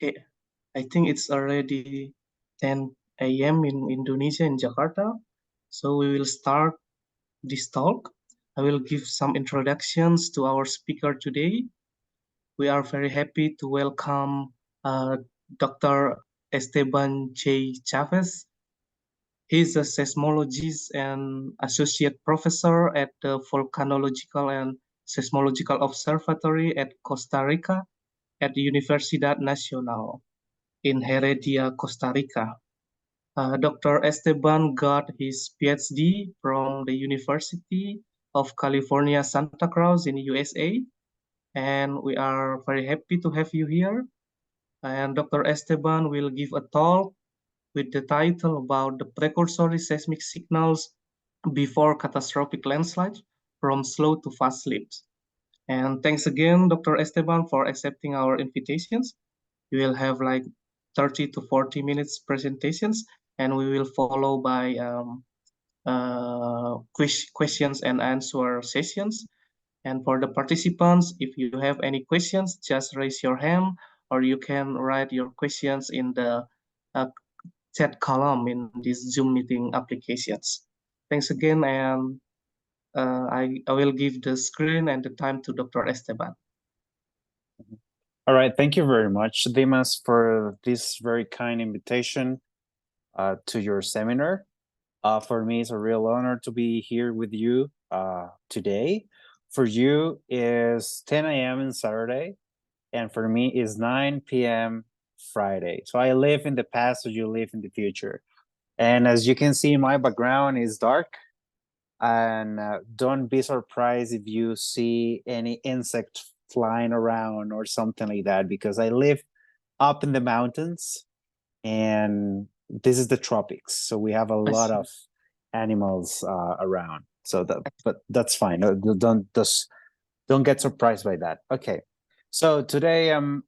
Okay, I think it's already 10 a.m. in Indonesia, in Jakarta. So we will start this talk. I will give some introductions to our speaker today. We are very happy to welcome Dr. Esteban J. Chaves. He's a seismologist and associate professor at the Volcanological and Seismological Observatory at Costa Rica at the Universidad Nacional in Heredia, Costa Rica. Dr. Esteban got his Ph.D. from the University of California, Santa Cruz in USA, and we are very happy to have you here. And Dr. Esteban will give a talk with the title about the precursory seismic signals before catastrophic landslides from slow to fast slips. And thanks again, Dr. Esteban, for accepting our invitations. We will have like 30 to 40 minutes presentations, and we will follow by questions and answer sessions. And for the participants, if you have any questions, just raise your hand, or you can write your questions in the chat column in this Zoom meeting applications. Thanks again, and I will give the screen and the time to Dr. Esteban. All right, thank you very much, Dimas, for this very kind invitation to your seminar. For me, it's a real honor to be here with you today. For you is 10 a.m. on Saturday, and for me is 9 p.m. Friday. So I live in the past, so you live in the future. And as you can see, my background is dark. And don't be surprised if you see any insect flying around or something like that, because I live up in the mountains and this is the tropics. So we have a lot of animals around. So but that's fine. Don't get surprised by that. Okay. So today I'm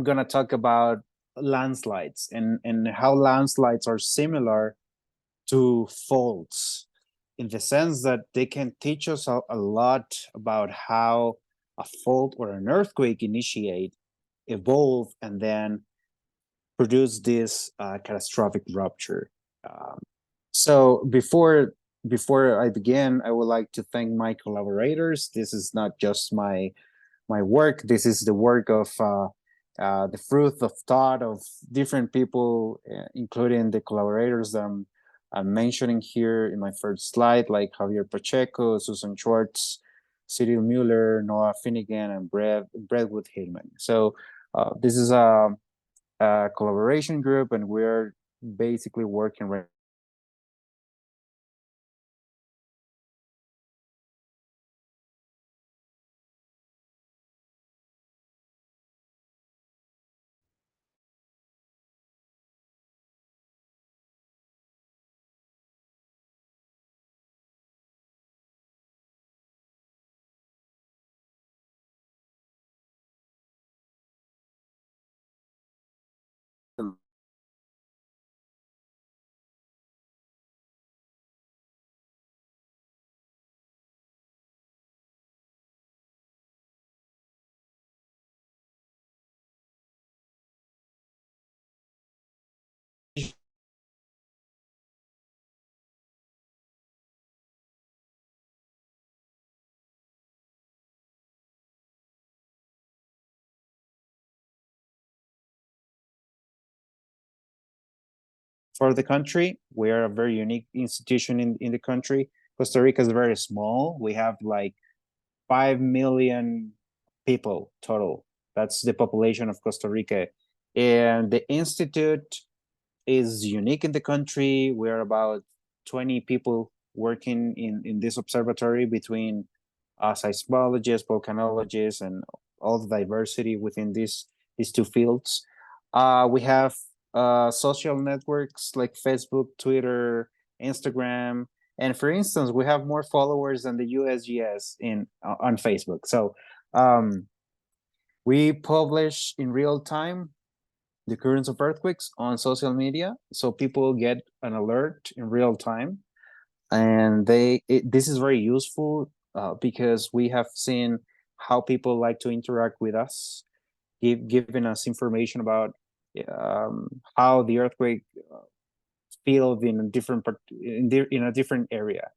gonna talk about landslides and how landslides are similar to faults, in the sense that they can teach us a lot about how a fault or an earthquake initiate, evolve, and then produce this catastrophic rupture. So before I begin, I would like to thank my collaborators. This is not just my work. This is the work of the fruit of thought of different people, including the collaborators that I'm mentioning here in my first slide, like Javier Pacheco, Susan Schwartz, Cyril Mueller, Noah Finnegan, and Brentwood Hillman. So this is a collaboration group, and we're basically working right for the country. We are a very unique institution in the country. Costa Rica is very small. We have like 5 million people total. That's the population of Costa Rica. And the institute is unique in the country. We're about 20 people working in this observatory, between seismologists, volcanologists, and all the diversity within these two fields. We have social networks like Facebook, Twitter, Instagram, and for instance, we have more followers than the USGS on Facebook. So we publish in real time the occurrence of earthquakes on social media, so people get an alert in real time, and this is very useful because we have seen how people like to interact with us, giving us information about how the earthquake felt in a different in a different area.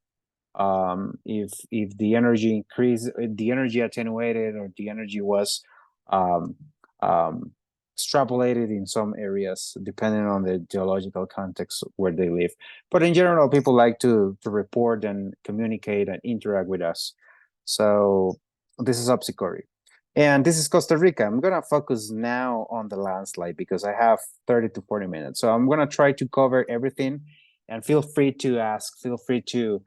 If the energy increased, the energy attenuated, or the energy was extrapolated in some areas, depending on the geological context where they live. But in general, people like to report and communicate and interact with us. So this is OVSICORI. And this is Costa Rica. I'm going to focus now on the landslide because I have 30 to 40 minutes. So I'm going to try to cover everything, and feel free to ask, feel free to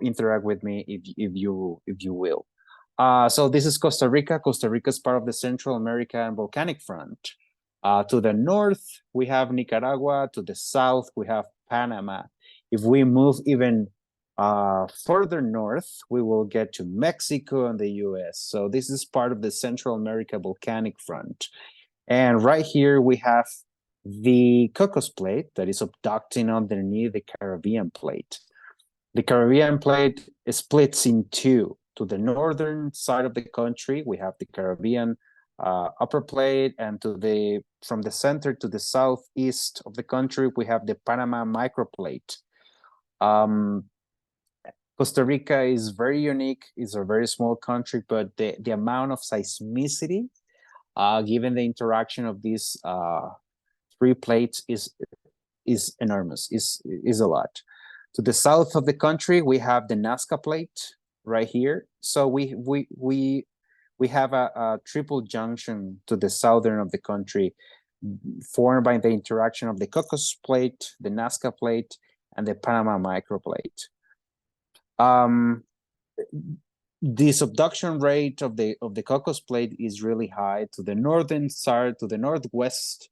interact with me if you will. So this is Costa Rica. Costa Rica is part of the Central American volcanic front. To the north, we have Nicaragua. To the south, we have Panama. If we move even further north, we will get to Mexico and the US. So this is part of the Central America volcanic front. And right here, we have the Cocos Plate that is abducting underneath the Caribbean Plate. The Caribbean Plate splits in two. To the northern side of the country, we have the Caribbean upper plate, and from the center to the southeast of the country, we have the Panama microplate. Costa Rica is very unique. It's a very small country, but the amount of seismicity, given the interaction of these three plates, is enormous. Is a lot. To the south of the country, we have the Nazca Plate right here. So we have a triple junction to the southern of the country, formed by the interaction of the Cocos Plate, the Nazca Plate, and the Panama microplate. The subduction rate of the Cocos Plate is really high. To the northern side, to the northwest,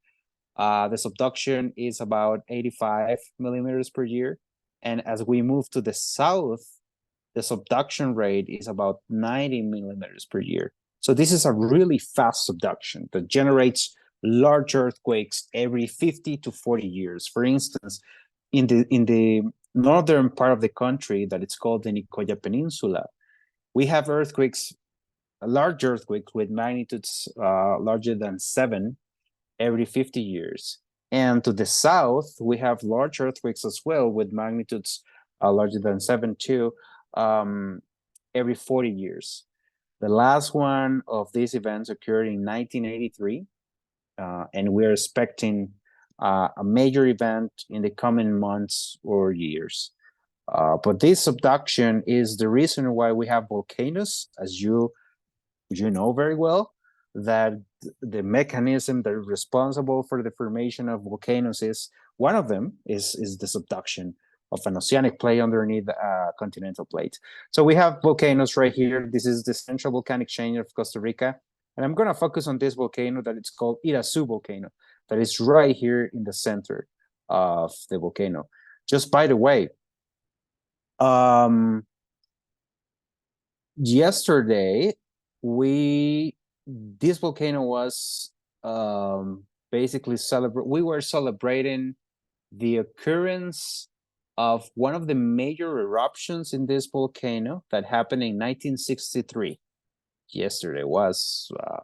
the subduction is about 85 millimeters per year. And as we move to the south, the subduction rate is about 90 millimeters per year. So this is a really fast subduction that generates large earthquakes every 50 to 40 years. For instance, in the northern part of the country that it's called the Nicoya Peninsula, we have earthquakes, large earthquakes with magnitudes larger than 7 every 50 years. And to the south, we have large earthquakes as well with magnitudes larger than 7 too, every 40 years. The last one of these events occurred in 1983, and we're expecting a major event in the coming months or years. But this subduction is the reason why we have volcanoes, as you know very well, that the mechanism that is responsible for the formation of volcanoes is, one of them is the subduction of an oceanic plate underneath a continental plate. So we have volcanoes right here. This is the central volcanic chain of Costa Rica. And I'm going to focus on this volcano that it's called Irazu volcano, that is right here in the center of the volcano. Just by the way, yesterday, this volcano was basically we were celebrating the occurrence of one of the major eruptions in this volcano that happened in 1963. Yesterday was a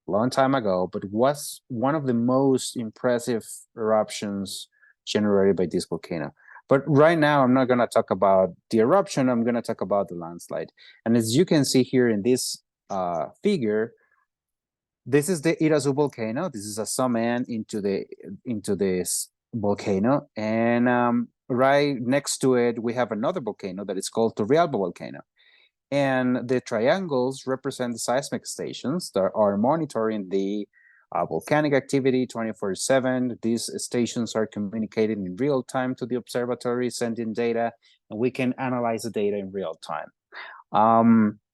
long time ago, but was one of the most impressive eruptions generated by this volcano. But right now, I'm not going to talk about the eruption. I'm going to talk about the landslide. And as you can see here in this figure, this is the Irazu volcano. This is a zoom in into this volcano, and right next to it, we have another volcano that is called Turrialba volcano. And the triangles represent the seismic stations that are monitoring the volcanic activity 24/7. These stations are communicating in real time to the observatory, sending data, and we can analyze the data in real time.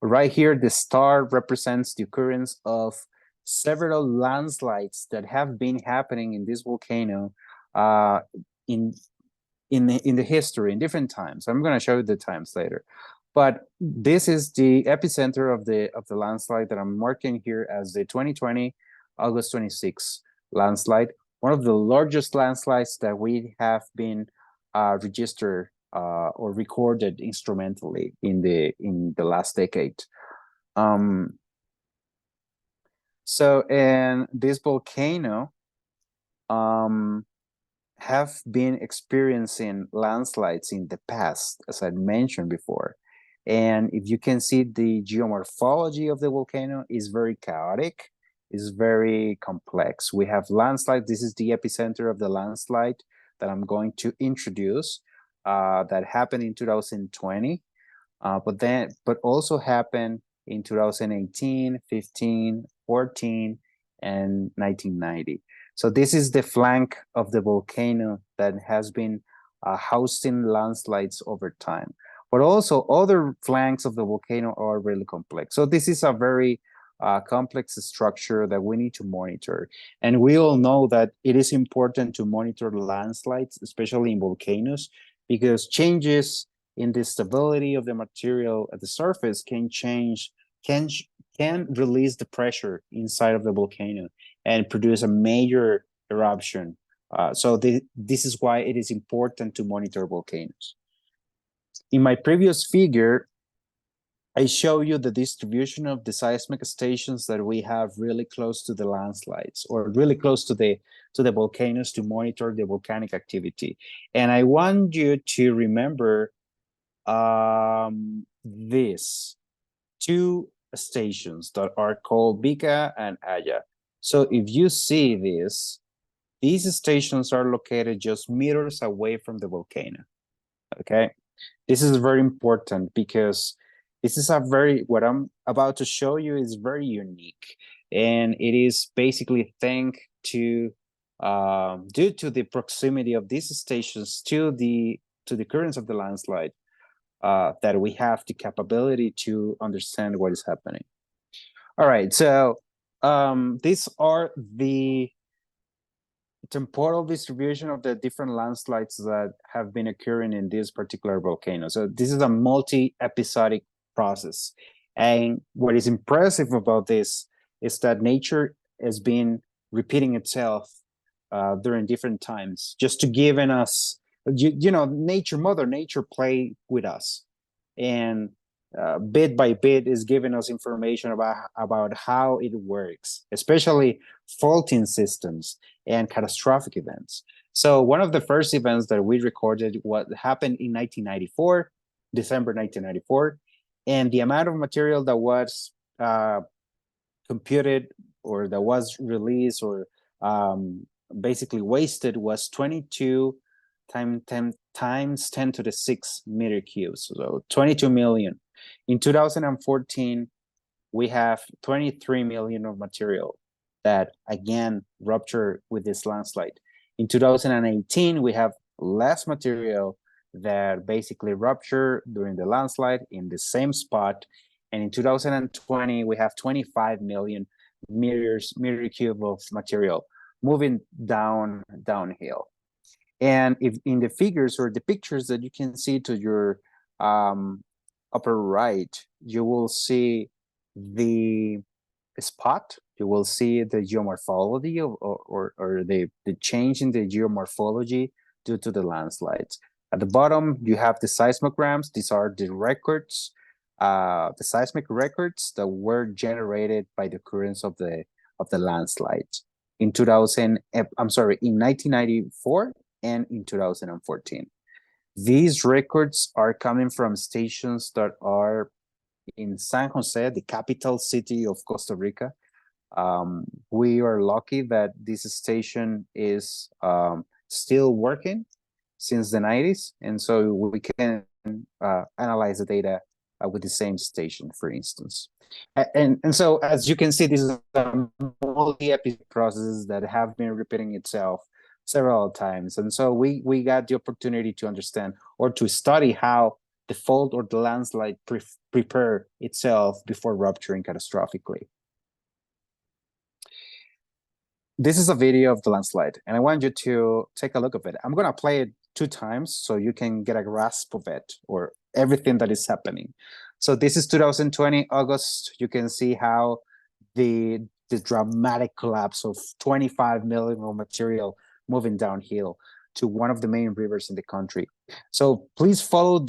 Right here, the star represents the occurrence of several landslides that have been happening in this volcano in the history, in different times. I'm going to show you the times later. But this is the epicenter of the landslide that I'm marking here as the 2020 August 26 landslide, one of the largest landslides that we have been registered or recorded instrumentally in the last decade. So, and this volcano have been experiencing landslides in the past, as I mentioned before. And if you can see, the geomorphology of the volcano is very chaotic, is very complex. We have landslides. This is the epicenter of the landslide that I'm going to introduce, that happened in 2020, but also happened in 2018, 15, 14, and 1990. So this is the flank of the volcano that has been hosting landslides over time. But also other flanks of the volcano are really complex. So this is a very complex structure that we need to monitor. And we all know that it is important to monitor landslides, especially in volcanoes, because changes in the stability of the material at the surface can release the pressure inside of the volcano and produce a major eruption. So this is why it is important to monitor volcanoes. In my previous figure, I show you the distribution of the seismic stations that we have really close to the landslides, or really close to the volcanoes, to monitor the volcanic activity. And I want you to remember these two stations that are called Rica and Haya. So if you see this, these stations are located just meters away from the volcano. Okay, this is very important because this is what I'm about to show you is very unique, and it is basically thanks to due to the proximity of these stations to the currents of the landslide, that we have the capability to understand what is happening. All right, so these are the temporal distribution of the different landslides that have been occurring in this particular volcano. So this is a multi-episodic process. And what is impressive about this is that nature has been repeating itself during different times, just to give us, Mother Nature play with us. And bit by bit is giving us information about how it works, especially faulting systems and catastrophic events. So one of the first events that we recorded happened in 1994, December 1994, and the amount of material that was computed, or that was released, or basically wasted, was 22 times 10 to the 6 meter cubes, so 22 million. In 2014, we have 23 million of material that again rupture with this landslide. In 2018, we have less material that basically rupture during the landslide in the same spot. And in 2020, we have 25 million meter cube of material moving downhill. And if in the figures or the pictures that you can see to your upper right, you will see the spot, you will see the geomorphology or the change in the geomorphology due to the landslides. At the bottom, you have the seismograms. These are the records, the seismic records that were generated by the occurrence of the landslides in 1994 and in 2014. These records are coming from stations that are in San Jose, the capital city of Costa Rica. We are lucky that this station is still working since the 90s, and so we can analyze the data with the same station, for instance. And so, as you can see, this is a multi-episode process that have been repeating itself several times. And so we got the opportunity to understand or to study how the fault or the landslide prepare itself before rupturing catastrophically. This is a video of the landslide, and I want you to take a look at it. I'm going to play it 2 times so you can get a grasp of it, or everything that is happening. So this is 2020, August. You can see how the dramatic collapse of 25 million of material moving downhill to one of the main rivers in the country. So please follow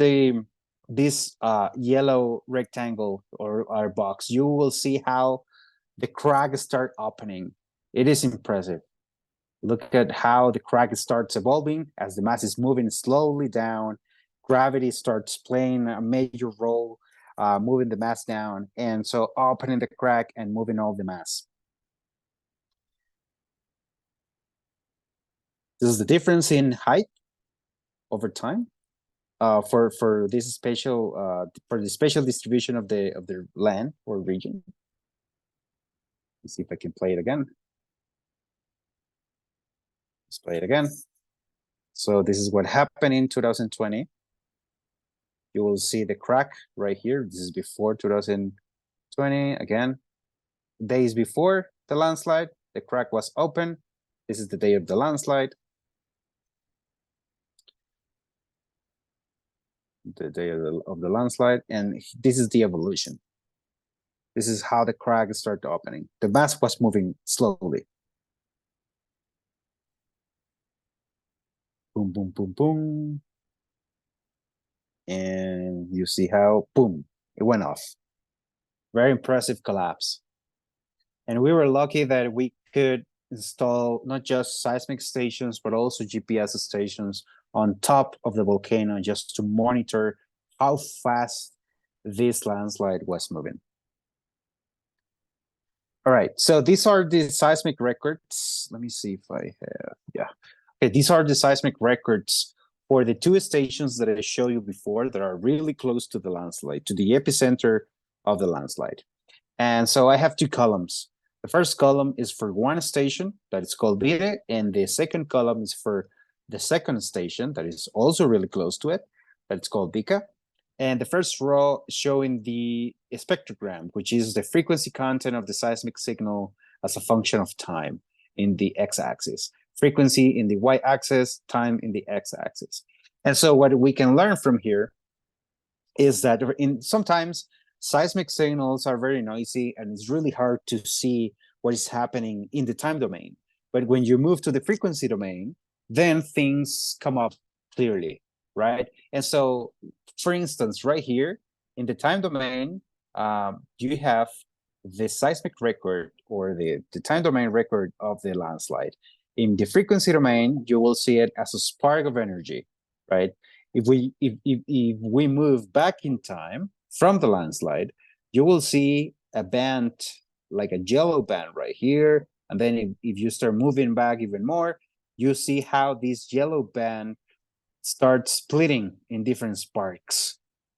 this yellow rectangle or our box. You will see how the cracks start opening. It is impressive. Look at how the crack starts evolving as the mass is moving slowly down. Gravity starts playing a major role, moving the mass down, and so opening the crack and moving all the mass. This is the difference in height over time for this spatial for the spatial distribution of the land or region. Let's see if I can play it again. Let's play it again. So this is what happened in 2020. You will see the crack right here. This is before 2020. Again, days before the landslide, the crack was open. This is the day of the landslide. The day of the landslide, and this is the evolution. This is how the crack started opening. The mass was moving slowly. Boom, boom, boom, boom. And you see how, boom, it went off. Very impressive collapse. And we were lucky that we could install not just seismic stations, but also GPS stations on top of the volcano just to monitor how fast this landslide was moving. All right, so these are the seismic records. Let me see if I have, yeah. Okay, these are the seismic records for the two stations that I showed you before that are really close to the landslide, to the epicenter of the landslide. And so I have two columns. The first column is for one station that is called Vire, and the second column is for the second station that is also really close to it, that's called Rica. And the first row showing the spectrogram, which is the frequency content of the seismic signal as a function of time in the x-axis. Frequency in the y-axis, time in the x-axis. And so what we can learn from here is that sometimes seismic signals are very noisy and it's really hard to see what is happening in the time domain. But when you move to the frequency domain, then things come up clearly, right? And so, for instance, right here in the time domain, you have the seismic record or the time domain record of the landslide. In the frequency domain, you will see it as a spark of energy, right? If we move back in time from the landslide, you will see a band, like a yellow band right here. And then if you start moving back even more, you see how this yellow band starts splitting in different sparks.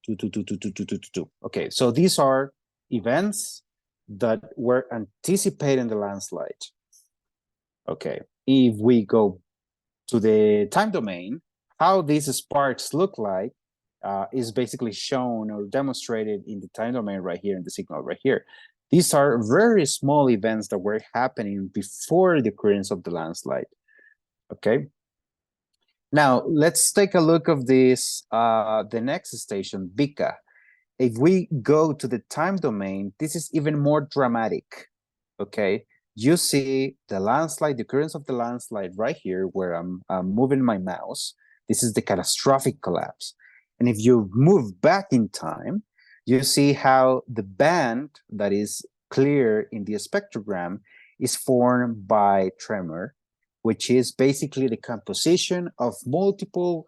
Okay, so these are events that were anticipating the landslide. Okay, if we go to the time domain, how these sparks look like is basically shown or demonstrated in the time domain right here in the signal right here. These are very small events that were happening before the occurrence of the landslide. Okay. Now let's take a look of this, the next station, Rica. If we go to the time domain, this is even more dramatic. Okay. You see the landslide, the occurrence of the landslide right here where I'm moving my mouse. This is the catastrophic collapse. And if you move back in time, you see how the band that is clear in the spectrogram is formed by tremor, which is basically the composition of multiple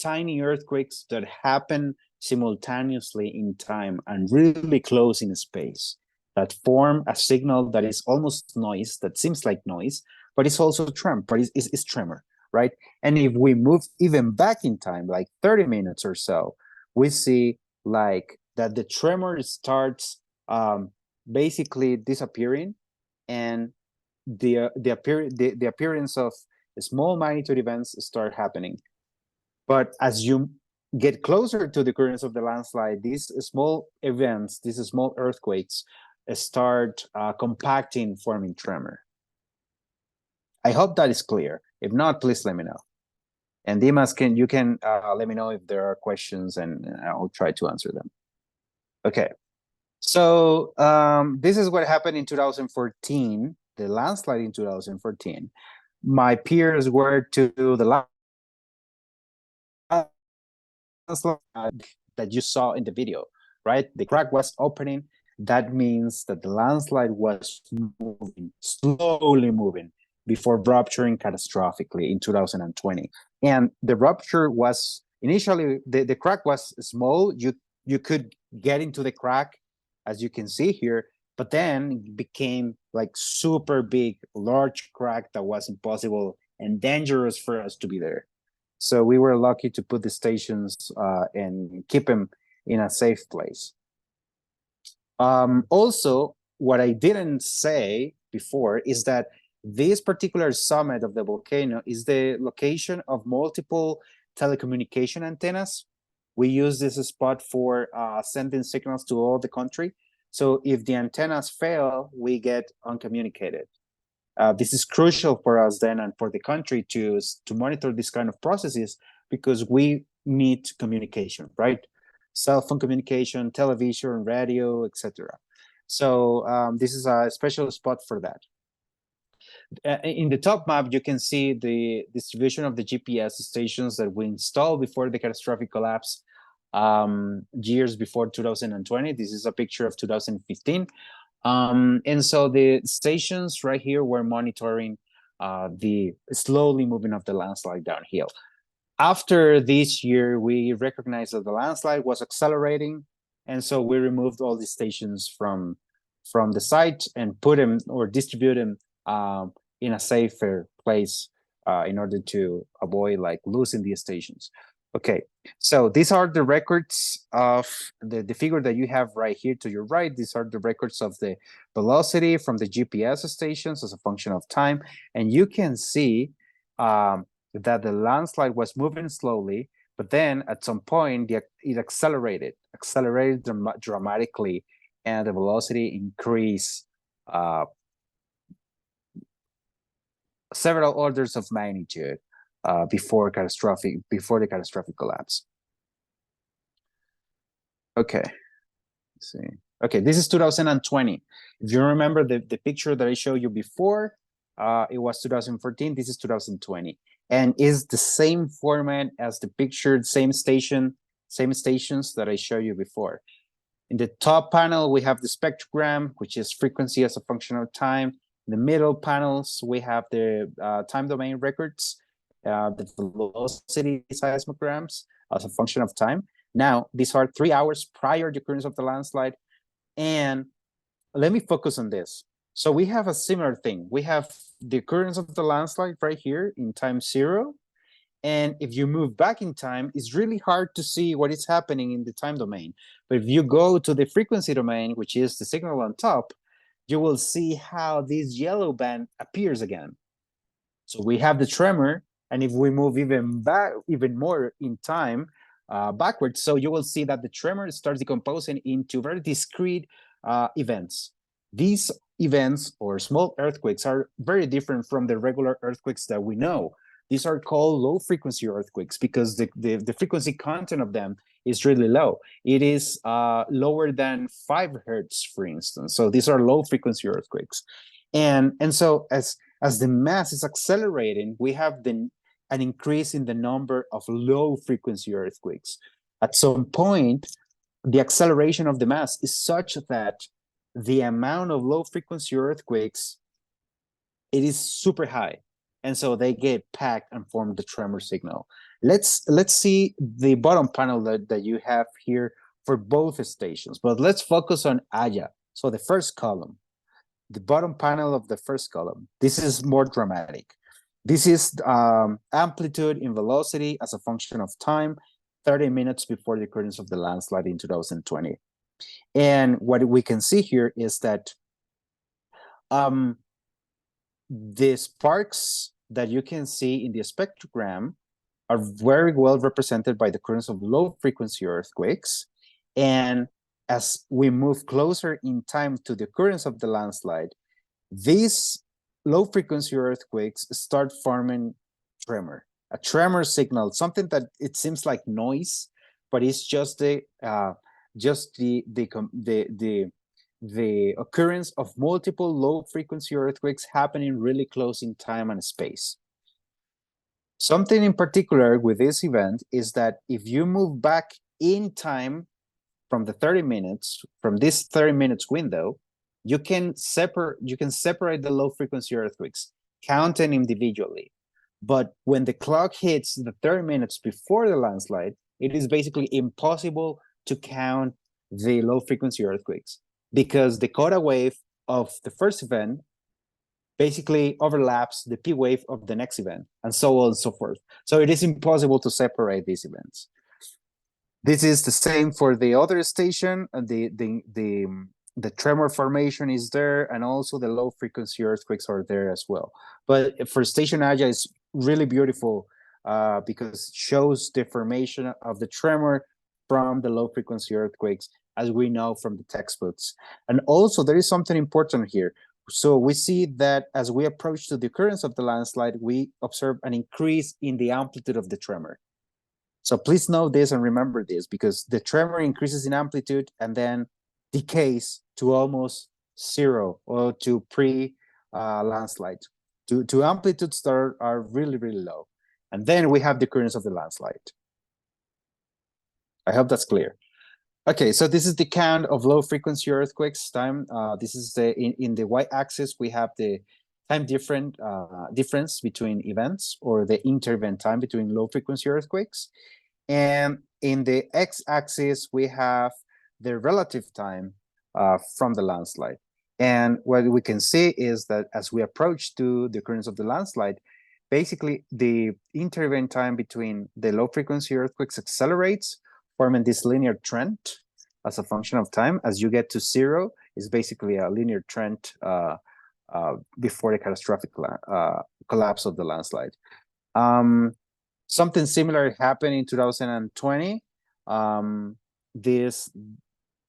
tiny earthquakes that happen simultaneously in time and really close in space, that form a signal that is almost noise, that seems like noise, but it's also tremor, but it's tremor, right? And if we move even back in time, like 30 minutes or so, we see like that the tremor starts basically disappearing, and the appearance of small magnitude events start happening. But as you get closer to the occurrence of the landslide, these small events, these small earthquakes, start compacting, forming tremor. I hope that is clear. If not, please let me know. And Dimas, you can let me know if there are questions, and I'll try to answer them. Okay. So this is what happened in 2014, the landslide in 2014. My peers were to the landslide that you saw in the video, right? The crack was opening. That means that the landslide was moving, slowly moving. before rupturing catastrophically in 2020. And the rupture was initially, the crack was small. You could get into the crack, as you can see here, but then it became like super big, large crack that was impossible and dangerous for us to be there. So we were lucky to put the stations and keep them in a safe place. Also, what I didn't say before is that this particular summit of the volcano is the location of multiple telecommunication antennas. We use this spot for sending signals to all the country. So if the antennas fail, we get uncommunicated. This is crucial for us then and for the country to monitor this kind of processes because we need communication, right? Cell phone communication, television, radio, etc. So this is a special spot for that. In the top map, you can see the distribution of the GPS stations that we installed before the catastrophic collapse years before 2020. This is a picture of 2015. And so the stations right here were monitoring the slowly moving of the landslide downhill. After this year, we recognized that the landslide was accelerating, and so we removed all the stations from the site and put them or distribute them in a safer place in order to avoid like losing the stations. Okay, so these are the records of the figure that you have right here to your right. These are the records of the velocity from the GPS stations as a function of time. And you can see that the landslide was moving slowly, but then at some point it accelerated dramatically, and the velocity increased several orders of magnitude before the catastrophic collapse. Okay, let's see. Okay, this is 2020. If you remember the picture that I showed you before, it was 2014. This is 2020, and is the same format as the pictured same stations that I showed you before. In the top panel, we have the spectrogram, which is frequency as a function of time. In the middle panels, we have the time domain records, the velocity seismograms as a function of time. Now, these are 3 hours prior to the occurrence of the landslide. And let me focus on this. So we have a similar thing. We have the occurrence of the landslide right here in time 0. And if you move back in time, it's really hard to see what is happening in the time domain. But if you go to the frequency domain, which is the signal on top, you will see how this yellow band appears again. So we have the tremor, and if we move even more in time backwards, so you will see that the tremor starts decomposing into very discrete events. These events or small earthquakes are very different from the regular earthquakes that we know. These are called low frequency earthquakes because the frequency content of them is really low. It is lower than 5 hertz, for instance. So these are low frequency earthquakes. And so as the mass is accelerating, we have an increase in the number of low frequency earthquakes. At some point, the acceleration of the mass is such that the amount of low frequency earthquakes, it is super high. And so they get packed and form the tremor signal. Let's see the bottom panel that you have here for both stations, but let's focus on Aya. So the first column, the bottom panel of the first column, this is more dramatic. This is amplitude in velocity as a function of time, 30 minutes before the occurrence of the landslide in 2020. And what we can see here is that the sparks that you can see in the spectrogram are very well represented by the occurrence of low frequency earthquakes. And as we move closer in time to the occurrence of the landslide, these low frequency earthquakes start forming a tremor signal, something that it seems like noise, but it's just the occurrence of multiple low frequency earthquakes happening really close in time and space. Something in particular with this event is that if you move back in time from this 30 minutes window, you can separate the low frequency earthquakes. count them individually. But when the clock hits the 30 minutes before the landslide, it is basically impossible to count the low frequency earthquakes because the coda wave of the first event basically overlaps the P wave of the next event, and so on and so forth. So it is impossible to separate these events. This is the same for the other station, and the tremor formation is there, and also the low frequency earthquakes are there as well. But for Station Aja, it's really beautiful because it shows the formation of the tremor from the low frequency earthquakes, as we know from the textbooks. And also there is something important here. So we see that as we approach to the occurrence of the landslide, we observe an increase in the amplitude of the tremor. So please know this and remember this, because the tremor increases in amplitude and then decays to almost zero or to pre-landslide, to amplitudes that are really, really low. And then we have the occurrence of the landslide. I hope that's clear. Okay, so this is the count of low frequency earthquakes time. This is in the y-axis, we have the time difference between events, or the inter-event time between low frequency earthquakes. And in the x-axis, we have the relative time from the landslide. And what we can see is that as we approach to the occurrence of the landslide, basically the inter-event time between the low frequency earthquakes accelerates, forming this linear trend as a function of time. As you get to zero, is basically a linear trend before the catastrophic collapse of the landslide. Something similar happened in 2020.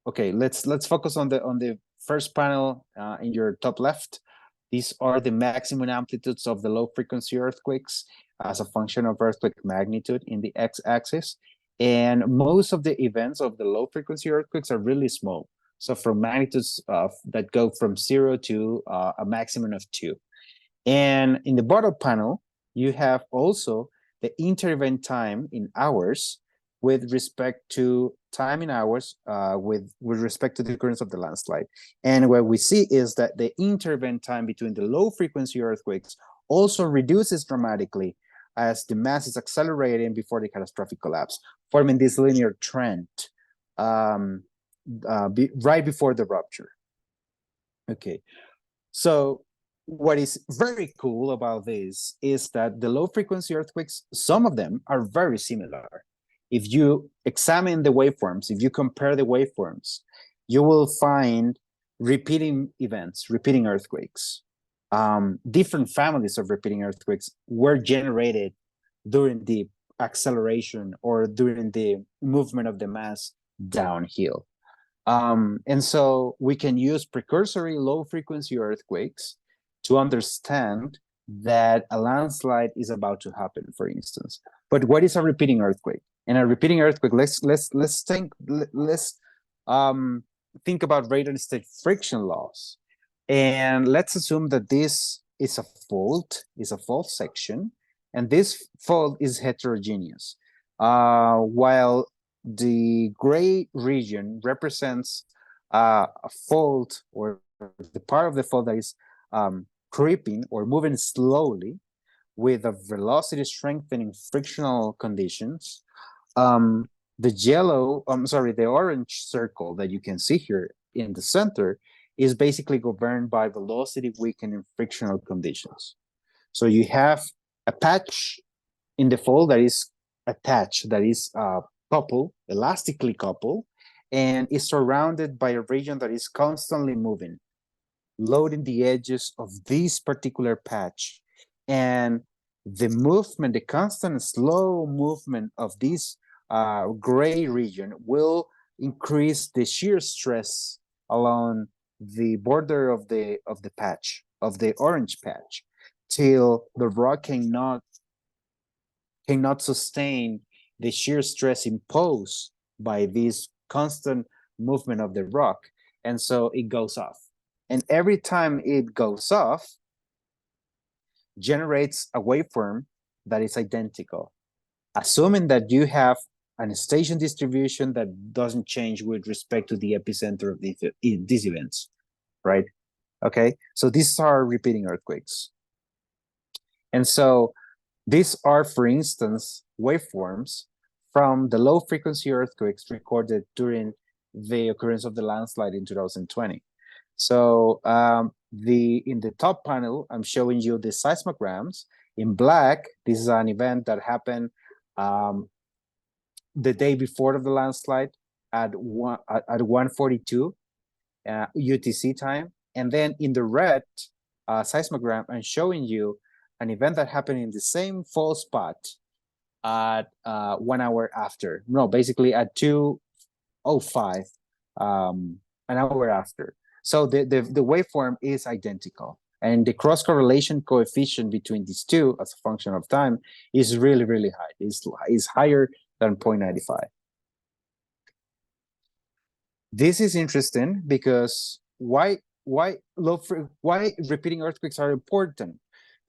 Okay, let's focus on the first panel in your top left. These are the maximum amplitudes of the low frequency earthquakes as a function of earthquake magnitude in the x-axis. And most of the events of the low frequency earthquakes are really small. So from magnitudes that go from 0 to a maximum of 2. And in the bottom panel, you have also the inter-event time in hours with respect to time in hours with respect to the occurrence of the landslide. And what we see is that the inter-event time between the low frequency earthquakes also reduces dramatically as the mass is accelerating before the catastrophic collapse, forming this linear trend right before the rupture. Okay, so what is very cool about this is that the low frequency earthquakes, some of them are very similar. If you examine the waveforms, if you compare the waveforms, you will find repeating events, repeating earthquakes. Different families of repeating earthquakes were generated during the acceleration or during the movement of the mass downhill. And so we can use precursory low frequency earthquakes to understand that a landslide is about to happen, for instance. But what is a repeating earthquake? And a repeating earthquake, let's think about radial state friction loss. And let's assume that this is a fault section, and this fault is heterogeneous. While the gray region represents a fault, or the part of the fault that is creeping or moving slowly with a velocity strengthening frictional conditions. The orange circle that you can see here in the center is basically governed by velocity weakening frictional conditions. So you have a patch in the fold that is attached, that is coupled, elastically coupled, and is surrounded by a region that is constantly moving, loading the edges of this particular patch. And the movement, the constant slow movement of this gray region will increase the shear stress along the border of the patch, of the orange patch, till the rock cannot sustain the shear stress imposed by this constant movement of the rock, and so it goes off. And every time it goes off, generates a waveform that is identical, assuming that you have a station distribution that doesn't change with respect to the epicenter of these events, right? Okay, so these are repeating earthquakes. And so these are, for instance, waveforms from the low frequency earthquakes recorded during the occurrence of the landslide in 2020. So in the top panel, I'm showing you the seismograms. In black, this is an event that happened the day before the landslide at 1:42 UTC time. And then in the red seismogram, I'm showing you an event that happened in the same fault spot at 1 hour after. No, basically at 2:05, an hour after. So the waveform is identical. And the cross correlation coefficient between these two as a function of time is really, really high. It's higher than 0.95. This is interesting because why repeating earthquakes are important?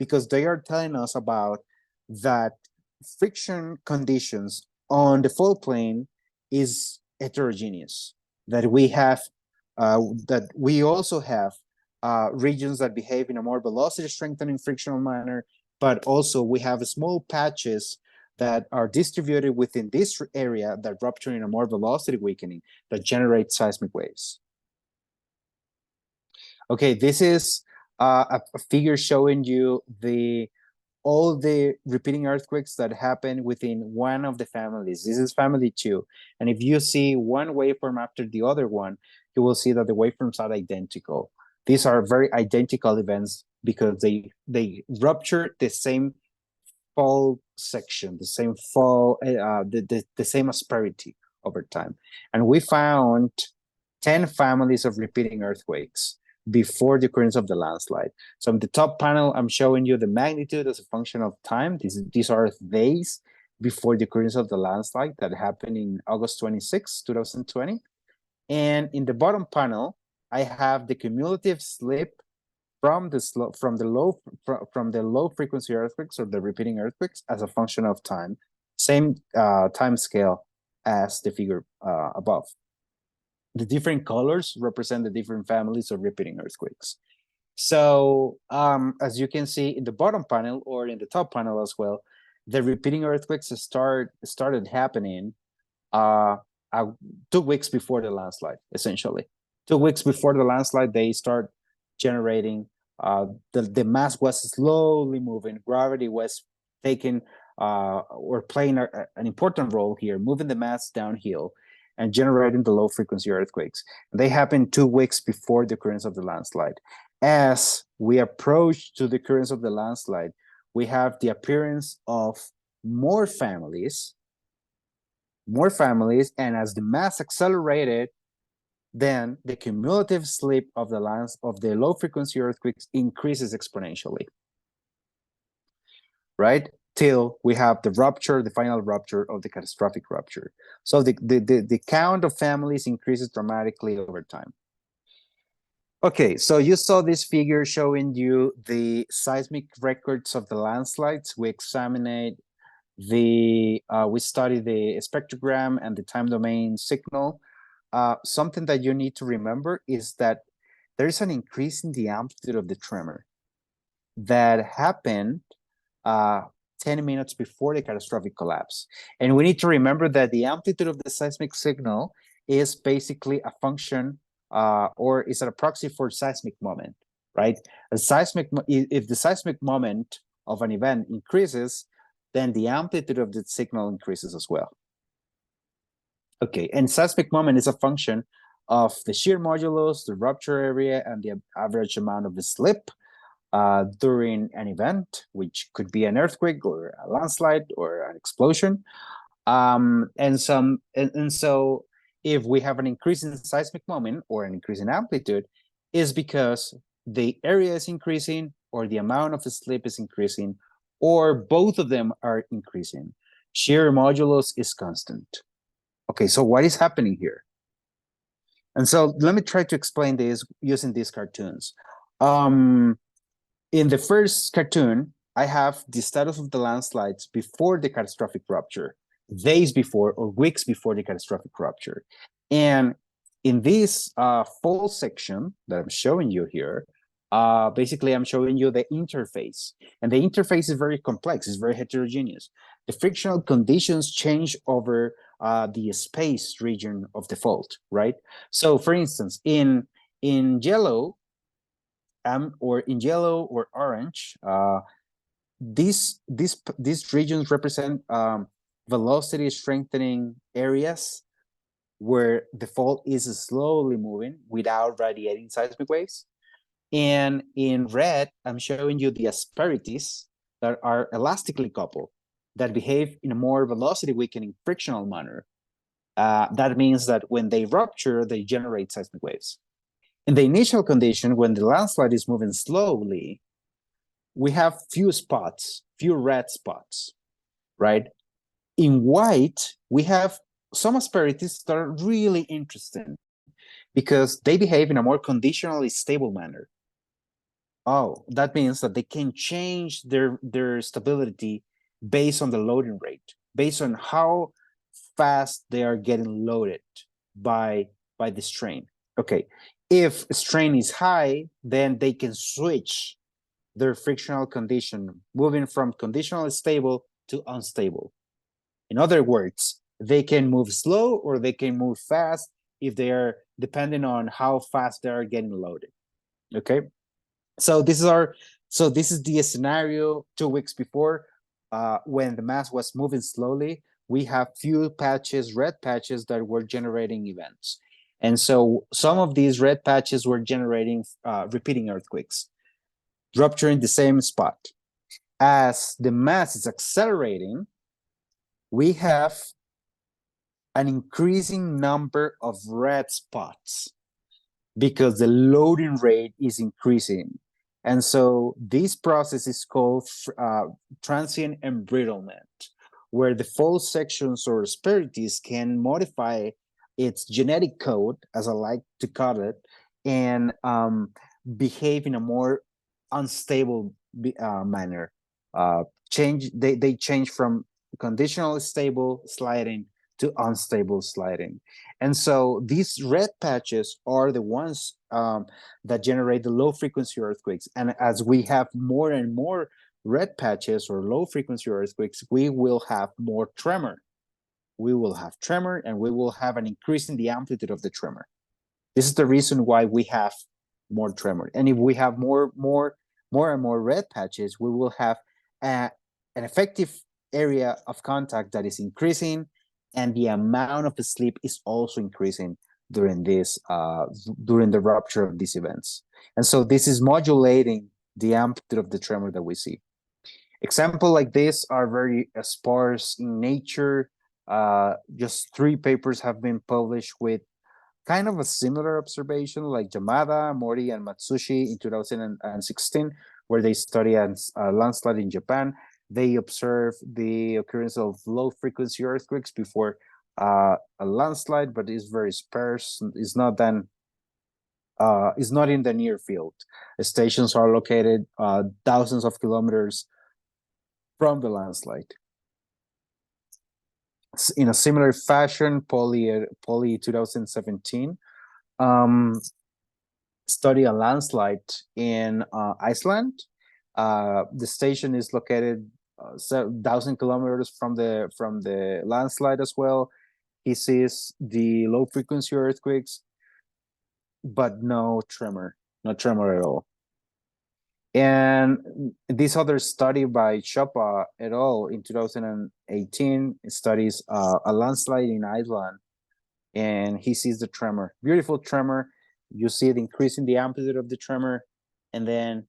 Because they are telling us about that friction conditions on the fault plane is heterogeneous, that we have that we also have regions that behave in a more velocity strengthening frictional manner, but also we have small patches that are distributed within this area that rupture in a more velocity weakening that generate seismic waves. Okay, this is a figure showing you all the repeating earthquakes that happen within one of the families. This is family 2. And if you see one waveform after the other one, you will see that the waveforms are identical. These are very identical events because they rupture the same fault section, the same fault, the same asperity over time. And we found 10 families of repeating earthquakes before the occurrence of the landslide. So in the top panel, I'm showing you the magnitude as a function of time. These are days before the occurrence of the landslide that happened in August 26, 2020. And in the bottom panel, I have the cumulative slip from the low frequency earthquakes or the repeating earthquakes as a function of time, same time scale as the figure above. The different colors represent the different families of repeating earthquakes. So as you can see in the bottom panel or in the top panel as well, the repeating earthquakes started happening 2 weeks before the landslide, essentially. 2 weeks before the landslide, they start generating, the mass was slowly moving. Gravity was taking or playing an important role here, moving the mass downhill and generating the low frequency earthquakes. They happened 2 weeks before the occurrence of the landslide. As we approach to the occurrence of the landslide, we have the appearance of more families, and as the mass accelerated, then the cumulative slip of the low frequency earthquakes increases exponentially, right? Till we have the final rupture of the catastrophic rupture. So the count of families increases dramatically over time. Okay, so you saw this figure showing you the seismic records of the landslides. We examined we studied the spectrogram and the time domain signal. Something that you need to remember is that there is an increase in the amplitude of the tremor that happened 10 minutes before the catastrophic collapse. And we need to remember that the amplitude of the seismic signal is basically a function or is a proxy for seismic moment, right? If the seismic moment of an event increases, then the amplitude of the signal increases as well. Okay, and seismic moment is a function of the shear modulus, the rupture area, and the average amount of the slip during an event, which could be an earthquake or a landslide or an explosion. And so if we have an increase in seismic moment or an increase in amplitude, is because the area is increasing or the amount of the slip is increasing, or both of them are increasing. Shear modulus is constant. Okay, so what is happening here? And so let me try to explain this using these cartoons. In the first cartoon, I have the status of the landslides before the catastrophic rupture, days before or weeks before the catastrophic rupture. And in this fall section that I'm showing you here, Basically, I'm showing you the interface, and the interface is very complex. It's very heterogeneous. The frictional conditions change over the space region of the fault, right? So, for instance, in yellow, or in yellow or orange, these regions represent velocity strengthening areas where the fault is slowly moving without radiating seismic waves. And in red, I'm showing you the asperities that are elastically coupled, that behave in a more velocity weakening frictional manner. That means that when they rupture, they generate seismic waves. In the initial condition, when the landslide is moving slowly, we have few red spots, right? In white, we have some asperities that are really interesting because they behave in a more conditionally stable manner. Oh, that means that they can change their stability based on the loading rate, based on how fast they are getting loaded by the strain. Okay, if strain is high, then they can switch their frictional condition, moving from conditionally stable to unstable. In other words, they can move slow or they can move fast if they are depending on how fast they are getting loaded. Okay, so this is the scenario 2 weeks before, when the mass was moving slowly. We have few patches, red patches, that were generating events, and so some of these red patches were generating repeating earthquakes, rupturing the same spot. As the mass is accelerating, we have an increasing number of red spots because the loading rate is increasing. And so this process is called transient embrittlement, where the fault sections or asperities can modify its genetic code, as I like to call it, and behave in a more unstable manner. They change from conditionally stable sliding to unstable sliding. And so these red patches are the ones that generate the low frequency earthquakes. And as we have more and more red patches or low frequency earthquakes, we will have more tremor. We will have tremor, and we will have an increase in the amplitude of the tremor. This is the reason why we have more tremor. And if we have more and more red patches, we will have an effective area of contact that is increasing, and the amount of the sleep is also increasing during this during the rupture of these events. And so this is modulating the amplitude of the tremor that we see. Examples like this are very sparse in nature. Just 3 papers have been published with kind of a similar observation, like Yamada, Mori, and Matsushi in 2016, where they study a landslide in Japan. They observe the occurrence of low-frequency earthquakes before a landslide, but it's very sparse. It's not in the near field. The stations are located thousands of kilometers from the landslide. In a similar fashion, Poly 2017 study a landslide in Iceland. The station is located 1,000 kilometers from the landslide as well. He sees the low frequency earthquakes, but no tremor at all. And this other study by Choppa et al. In 2018 studies a landslide in Iceland, and he sees the tremor, beautiful tremor. You see it increasing the amplitude of the tremor, and then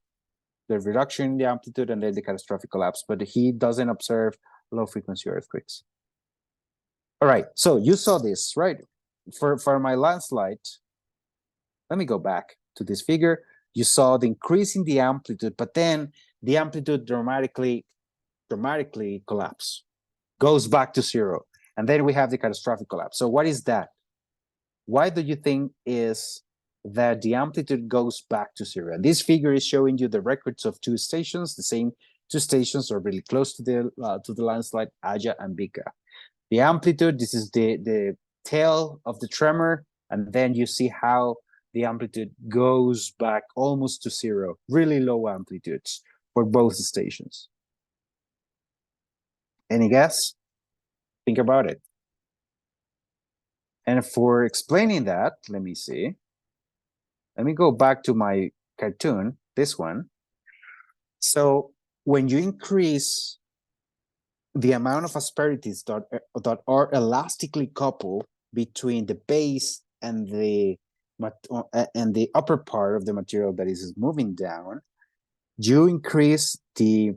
the reduction in the amplitude, and then the catastrophic collapse. But he doesn't observe low frequency earthquakes. All right, so you saw this, right? For my landslide, let me go back to this figure. You saw the increase in the amplitude, but then the amplitude dramatically collapse, goes back to 0. And then we have the catastrophic collapse. So what is that? Why do you think is that the amplitude goes back to 0? And this figure is showing you the records of 2 stations. The same 2 stations are really close to the landslide, Aja and Bika. The amplitude, this is the tail of the tremor, and then you see how the amplitude goes back almost to zero, really low amplitudes for both stations. Any guess? Think about it. And for explaining that, let me see. Let me go back to my cartoon, this one. So when you increase the amount of asperities that are elastically coupled between the base and the upper part of the material that is moving down, you increase the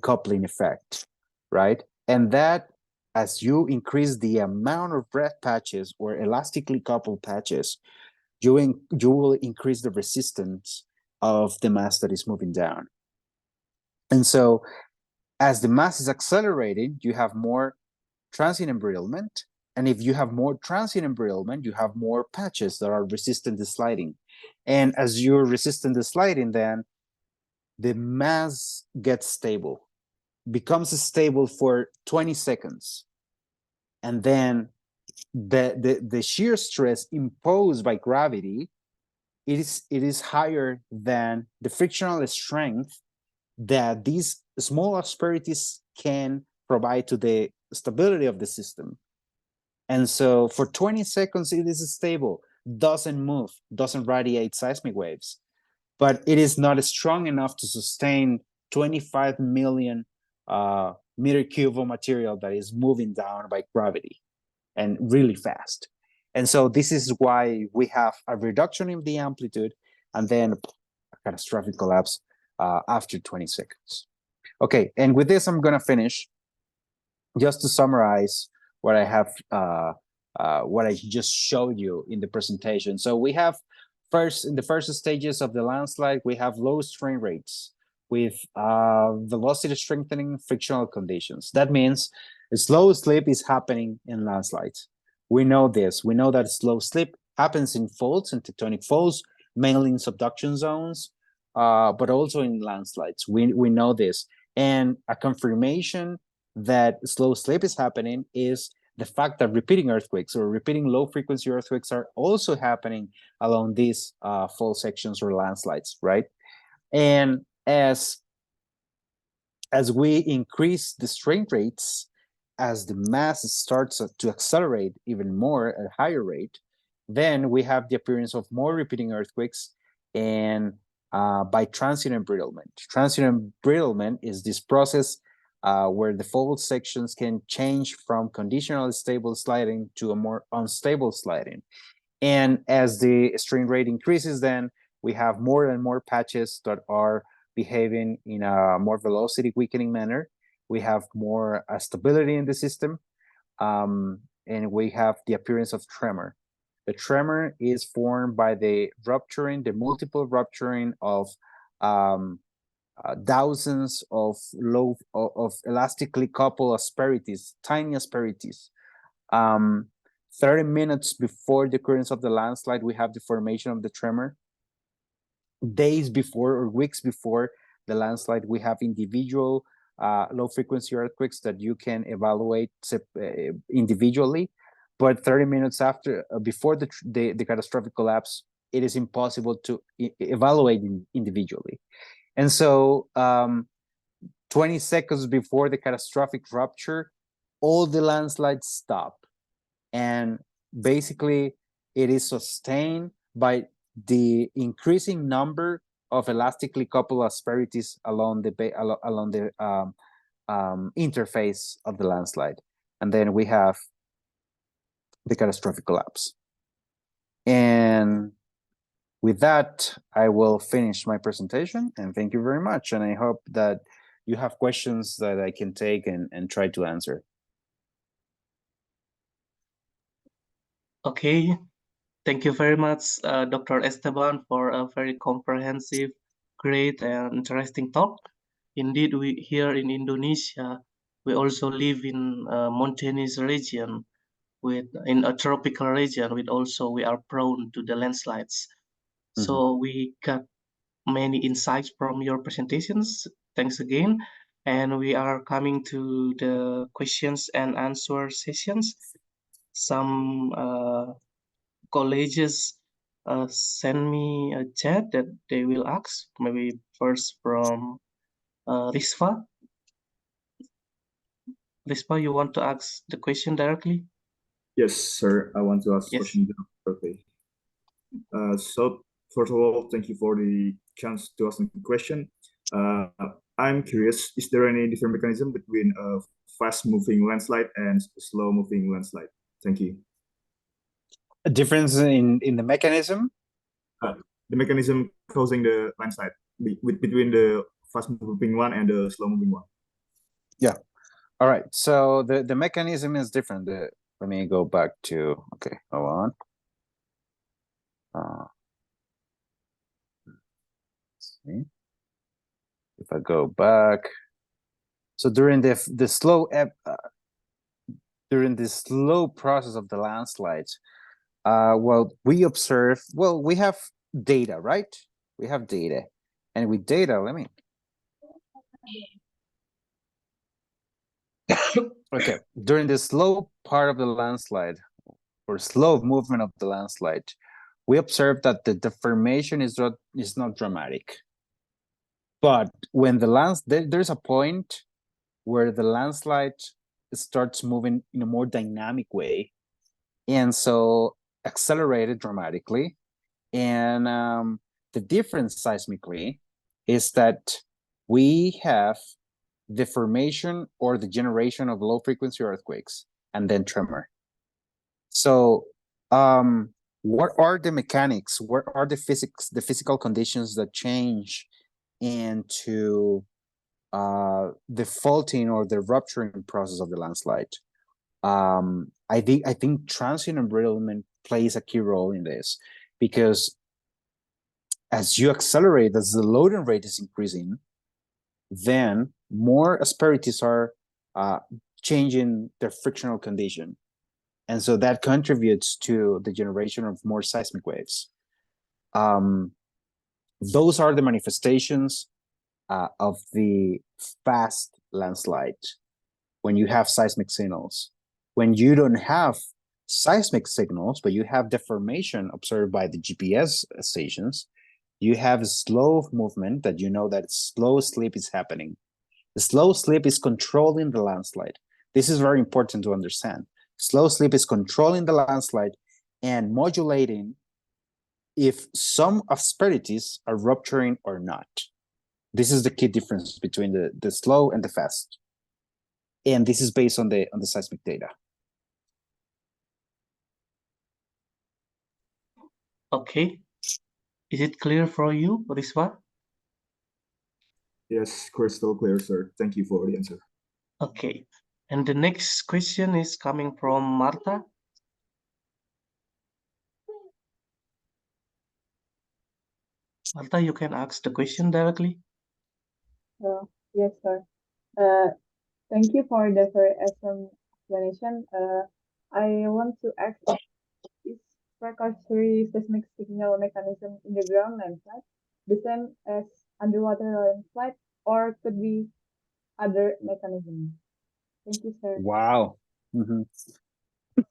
coupling effect, right? And that, as you increase the amount of red patches or elastically coupled patches, you will increase the resistance of the mass that is moving down. And so as the mass is accelerating, you have more transient embrittlement. And if you have more transient embrittlement, you have more patches that are resistant to sliding. And as you're resistant to sliding, then the mass gets stable, becomes stable for 20 seconds. And then the shear stress imposed by gravity, it is higher than the frictional strength that these small asperities can provide to the stability of the system. And so for 20 seconds, it is stable, doesn't move, doesn't radiate seismic waves, but it is not strong enough to sustain 25 million meter cube of material that is moving down by gravity and really fast. And so this is why we have a reduction in the amplitude and then a catastrophic collapse after 20 seconds. Okay, and with this, I'm gonna finish. Just to summarize what I have, what I just showed you in the presentation. So we have in the first stages of the landslide, we have low strain rates with velocity strengthening frictional conditions. That means a slow slip is happening in landslides. We know this. We know that slow slip happens in faults, in tectonic faults, mainly in subduction zones, but also in landslides. We know this. And a confirmation that slow slip is happening is the fact that repeating earthquakes or repeating low frequency earthquakes are also happening along these fault sections or landslides, right? And as we increase the strain rates, as the mass starts to accelerate even more at a higher rate, then we have the appearance of more repeating earthquakes and by transient embrittlement. Transient embrittlement is this process where the fault sections can change from conditionally stable sliding to a more unstable sliding. And as the strain rate increases, then we have more and more patches that are behaving in a more velocity weakening manner. We have more stability in the system, and we have the appearance of tremor. The tremor is formed by the multiple rupturing of thousands of elastically coupled asperities, tiny asperities. 30 minutes before the occurrence of the landslide, we have the formation of the tremor. Days before or weeks before the landslide, we have individual low-frequency earthquakes that you can evaluate individually. But 30 minutes before the catastrophic collapse, it is impossible to evaluate individually. And so 20 seconds before the catastrophic rupture, all the landslides stop. And basically, it is sustained by the increasing number of elastically coupled asperities along the interface of the landslide. And then we have the catastrophic collapse. And with that, I will finish my presentation, and thank you very much. And I hope that you have questions that I can take and try to answer. Okay, thank you very much, Dr. Esteban, for a very comprehensive, great, and interesting talk. Indeed, we here in Indonesia, we also live in a mountainous region, in a tropical region, we are prone to the landslides. So we got many insights from your presentations. Thanks again. And we are coming to the questions and answer sessions. Some colleges send me a chat that they will ask. Maybe first from Risva. Risva, you want to ask the question directly? Yes, sir. I want to ask Yes. question directly. So first of all, thank you for the chance to ask the question. I'm curious, is there any different mechanism between a fast-moving landslide and slow-moving landslide? Thank you. A difference in the mechanism? The mechanism causing the landslide between the fast-moving one and the slow-moving one. Yeah. All right. So the mechanism is different. Let me go back to, okay, hold on. Let's see. If I go back, so during the slow process of the landslides, well, we observe, well, we have data, right? We have data, and with data, let me. Okay, during the slow part of the landslide, or slow movement of the landslide, we observe that the deformation is not dramatic. But when there's a point where the landslide starts moving in a more dynamic way, and so accelerated dramatically. And the difference seismically is that we have the formation or the generation of low frequency earthquakes and then tremor. So what are the mechanics? What are the physical conditions that change into the faulting or the rupturing process of the landslide? I think transient embrittlement plays a key role in this, because as you accelerate, as the loading rate is increasing, then more asperities are changing their frictional condition. And so that contributes to the generation of more seismic waves. Those are the manifestations of the fast landslide when you have seismic signals. When you don't have seismic signals, but you have deformation observed by the GPS stations, you have a slow movement that you know that slow slip is happening. The slow slip is controlling the landslide. This is very important to understand. Slow slip is controlling the landslide and modulating if some asperities are rupturing or not. This is the key difference between the slow and the fast. And this is based on the seismic data. Okay. Is it clear for you, Risva? Yes, crystal clear, sir. Thank you for the answer. Okay. And the next question is coming from Marta. Marta, you can ask the question directly. Yes, sir. Thank you for the very awesome explanation. I want to ask, is precursory seismic signal mechanism in the ground landslide the same as underwater landslide, or could be other mechanisms? Thank you, sir. Wow.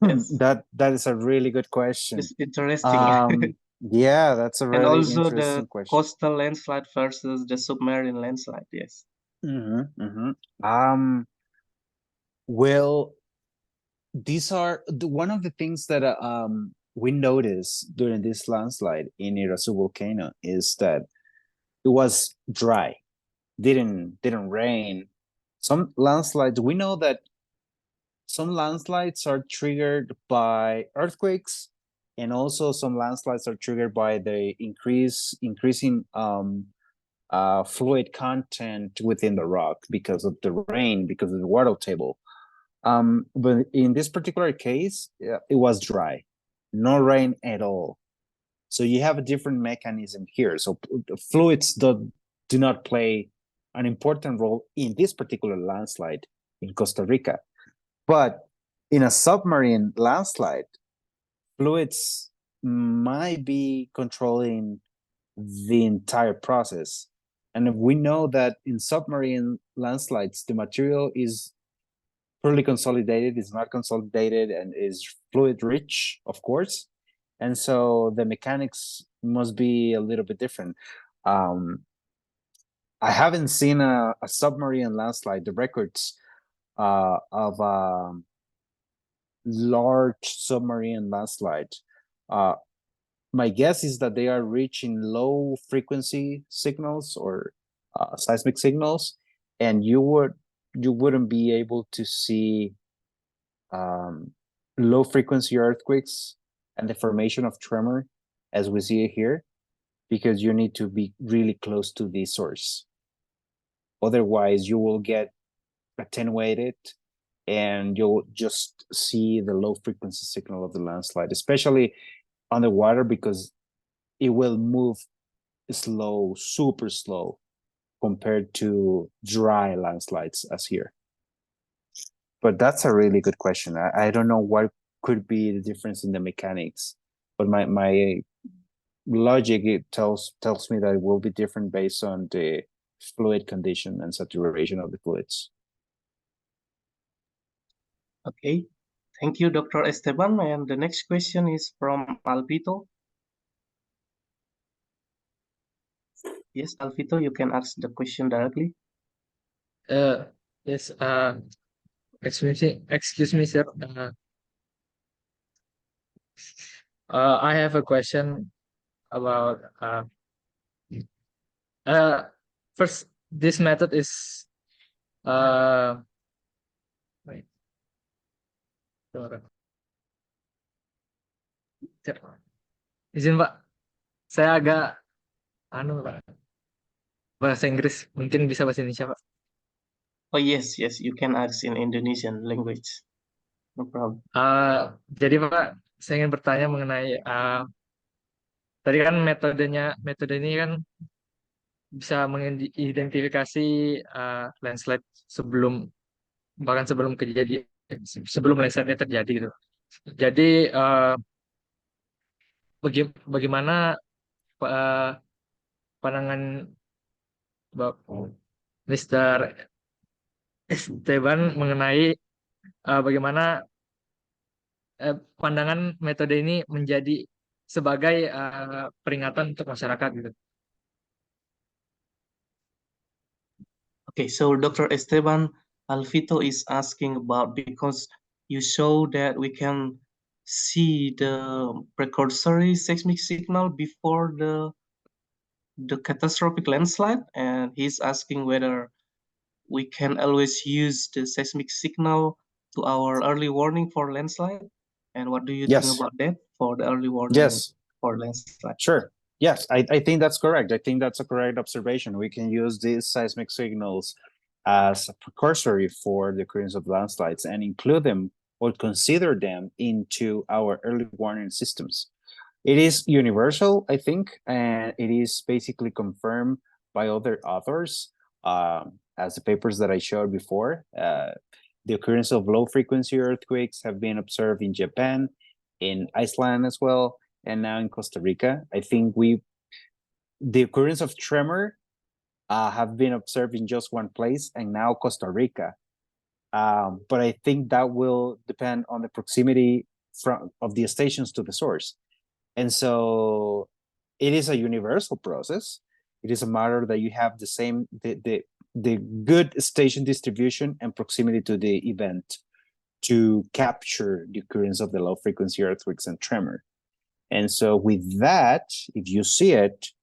Yes. That is a really good question. It's interesting. Yeah, that's a And really also interesting the question. coastal landslide versus the submarine landslide. Yes. Well, these are one of the things that we noticed during this landslide in Irasu volcano is that it was dry, didn't rain. Some landslides, we know that some landslides are triggered by earthquakes, and also some landslides are triggered by the increasing fluid content within the rock because of the rain, because of the water table. But in this particular case, it was dry, no rain at all. So you have a different mechanism here. So fluids do not play an important role in this particular landslide in Costa Rica. But in a submarine landslide, fluids might be controlling the entire process. And we know that in submarine landslides, the material is fully consolidated, is not consolidated, and is fluid rich, of course. And so the mechanics must be a little bit different. I haven't seen a submarine landslide, the records of large submarine landslide. My guess is that they are reaching low frequency signals or seismic signals, and you wouldn't be able to see low frequency earthquakes and the formation of tremor as we see it here, because you need to be really close to the source. Otherwise, you will get attenuated and you'll just see the low frequency signal of the landslide, especially underwater, because it will move slow, super slow, compared to dry landslides as here. But that's a really good question. I don't know what could be the difference in the mechanics, but my logic, it tells me that it will be different based on the fluid condition and saturation of the fluids. Okay, thank you, Dr. Esteban. And the next question is from Alvito. Yes, Alvito, you can ask the question directly. Yes. Excuse me, sir. I have a question about first, this method is wait. Izin Pak, saya agak Pak, bahasa Inggris, mungkin bisa bahasa Indonesia Pak. Oh yes, you can ask in Indonesian language. No problem. Jadi Pak, saya ingin bertanya mengenai tadi kan metode ini kan bisa mengidentifikasi landslide bahkan sebelum landslide terjadi gitu. Jadi bagaimana pandangan Mr. Esteban mengenai bagaimana pandangan metode ini menjadi sebagai peringatan untuk masyarakat gitu. Okay, so Dr. Esteban, Alvito is asking about, because you show that we can see the precursory seismic signal before the catastrophic landslide, and he's asking whether we can always use the seismic signal to our early warning for landslide. And what do you think about that for the early warning for landslide? Sure. Yes, I think that's correct. I think that's a correct observation. We can use these seismic signals as a precursory for the occurrence of landslides and include them or consider them into our early warning systems. It is universal, I think, and it is basically confirmed by other authors, as the papers that I showed before. The occurrence of low-frequency earthquakes have been observed in Japan, in Iceland as well, and now in Costa Rica. I think the occurrence of tremor have been observed in just one place, and now Costa Rica. But I think that will depend on the proximity of the stations to the source. And so it is a universal process. It is a matter that you have the same, the good station distribution and proximity to the event to capture the occurrence of the low frequency earthquakes and tremor. And so with that, if you see it,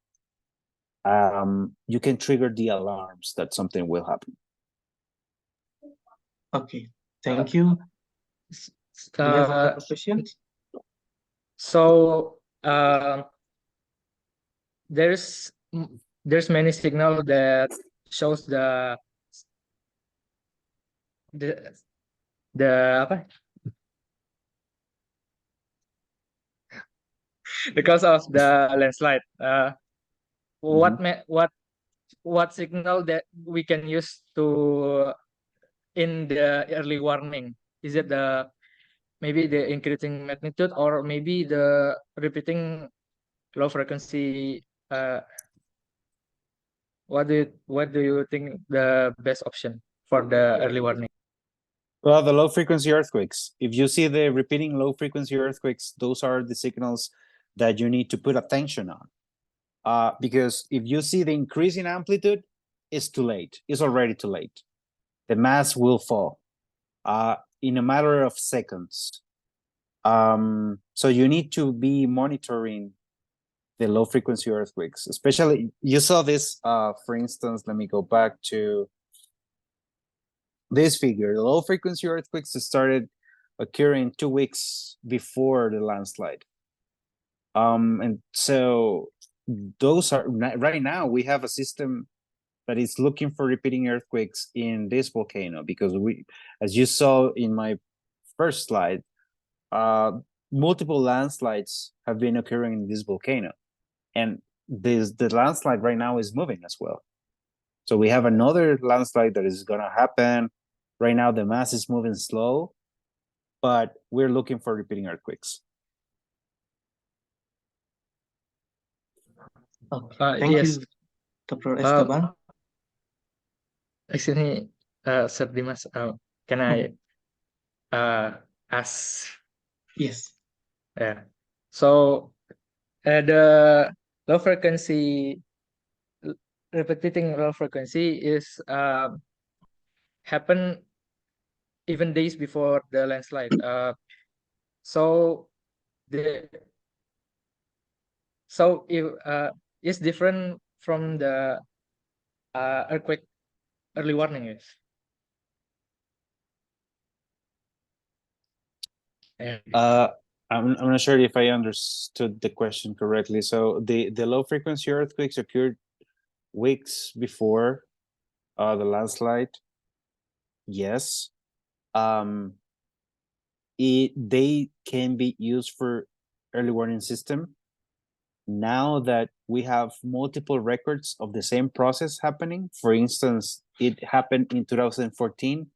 you can trigger the alarms that something will happen. Okay, thank you. Do you have a questions? So there's many signal that shows the apa? Because of the landslide. What signal that we can use to in the early warning? Is it maybe the increasing magnitude, or maybe the repeating low frequency? What do you think the best option for the early warning? Well, the low frequency earthquakes. If you see the repeating low frequency earthquakes, those are the signals that you need to put attention on. Because if you see the increase in amplitude, it's too late. It's already too late. The mass will fall in a matter of seconds. So you need to be monitoring the low frequency earthquakes, especially you saw this, for instance, let me go back to this figure. The low frequency earthquakes started occurring 2 weeks before the landslide. And so those are, right now we have a system that is looking for repeating earthquakes in this volcano, because we, as you saw in my first slide, multiple landslides have been occurring in this volcano, and the landslide right now is moving as well. So we have another landslide that is going to happen. Right now the mass is moving slow, but we're looking for repeating earthquakes. Thank Yes. you, Dr. Esteban. Excuse me, Sir Dimas, can I ask? Yes. Yeah. So the low frequency, repeating low frequency is happen even days before the landslide. So the if it's different from the earthquake early warning is. Yeah. I'm not sure if I understood the question correctly. So the low frequency earthquakes occurred weeks before the landslide. Yes. They can be used for early warning system. Now that we have multiple records of the same process happening, for instance, it happened in 2014